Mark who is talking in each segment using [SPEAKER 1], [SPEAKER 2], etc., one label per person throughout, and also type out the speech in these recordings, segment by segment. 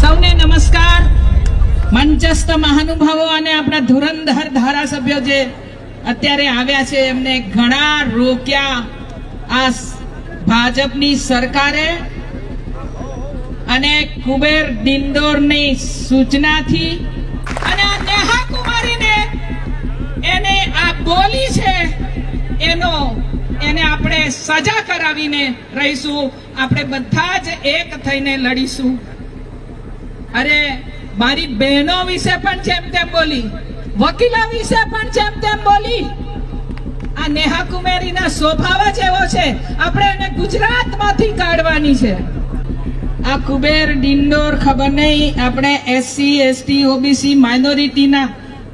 [SPEAKER 1] સૌને નમસ્કાર. મંચસ્થ મહાનુભાવો અને આપણા ધુરંધર ધારાસભ્યો જે અત્યારે આવ્યા છે એમને ઘણા રોક્યા આ ભાજપની સરકારે અને કુબેર ડિંડોરની સૂચનાથી અને આ નેહા કુમારીને એને આ બોલી છે એને આપણે સજા કરાવીને રહીશું. આપણે બધા જ એક થઈને લડીશું. અરે મારી બહેનો વિશે પણ જેમ તેમ બોલી, વકીલો વિશે પણ જેમ તેમ બોલી. આ નેહા કુમારીના સ્વભાવ જ એવો છે, આપણે એને ગુજરાતમાંથી કાઢવાની છે. આ કુબેર ડિંડોર ખબર નહીં આપણે એસસી એસટી ઓબીસી માઇનોરિટીના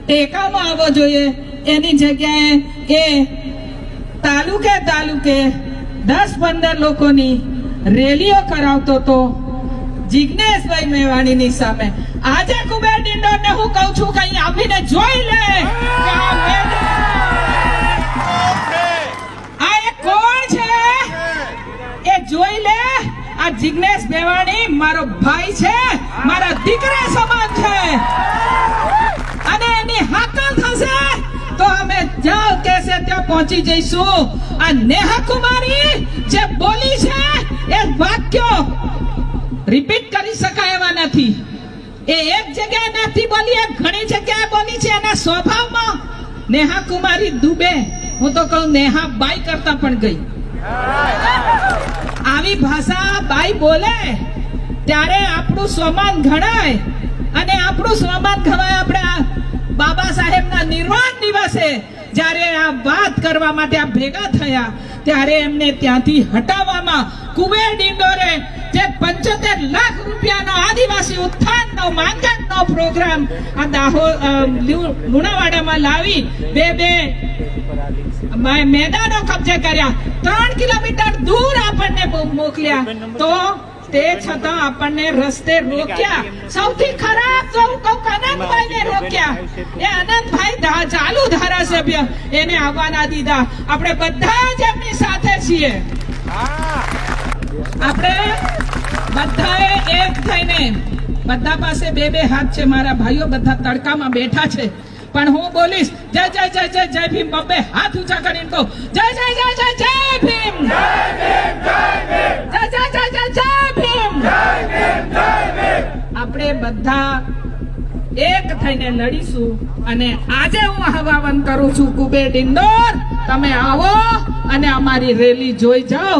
[SPEAKER 1] ટેકામાં આવવો જોઈએ. એની જગ્યાએ એ તાલુકે 10-15 લોકોની રેલીઓ કરાવતો તો જિગ્નેશભાઈ મેવાણીની સામે. આજે કુબેર ડિંડોરને હું કહું છું કે અહીં આવીને જોઈ લે કે આ એ કોણ છે, એ જોઈ લે. આ જિગ્નેશ મેવાણી મારો ભાઈ છે, મારા દીકરા સમાન છે અને એની હાકલ થશે તો અમે જ્યાં કહેશે ત્યાં પહોંચી જઈશું. આ નેહા કુમારી જે બોલી છે એ વાક્યો રિપીટ કરી શકાય એવા નથી. એ એક જગ્યાએ નથી બોલી, એ ઘણી જગ્યાએ બોલી છે. એના સ્વભાવમાં નેહા કુમારી દુબે, હું તો કહું નેહા બાઈ કરતા પણ ગઈ. આવી ભાષા બાઈ બોલે ત્યારે આપણું સ્વમાન ઘણાય અને આપણું સ્વમાન ઘવાય. આપણે બાબા સાહેબના નિર્વાણ દિવસે જ્યારે આ વાત કરવા માટે આ ભેગા થયા ત્યારે એમને ત્યાંથી હટાવવામાં કુબેર ડિંડોરે જે 75 લાખ રૂપિયાનો આદિવાસી ઉત્થાનનો માંગણનો પ્રોગ્રામ આ દાહોદ લુણાવાડામાં લાવી બે મેદાનો કબજે કર્યા, 3 કિલોમીટર દૂર આપણને મોકલ્યા, તો તે છતાં આપણને રસ્તે રોક્યા. સૌથી ખરાબ તો હું કહું અનંતભાઈને રોક્યા. એ અનંતભાઈ ચાલુ ધારાસભ્ય, એને આવવાના દીધા. આપણે બધા જ એમની સાથે છીએ. આપણે બધાએ એક થઈને, બધા પાસે બે હાથ છે, મારા ભાઈઓ બધા તડકામાં બેઠા છે, પણ હું બોલીશ જય જય જય જય જય ભીમ. બબ્બે હાથ ઊંચા કરીને કહો જય જય જય જય જય ભીમ, જય જય જય જય જય ભીમ. આપણે બધા એક થઈને લડીશું. અને આજે હું આહવાન કરું છું કુબેર ડિંડોર, તમે આવો અને અમારી રેલી જોઈ જાઓ.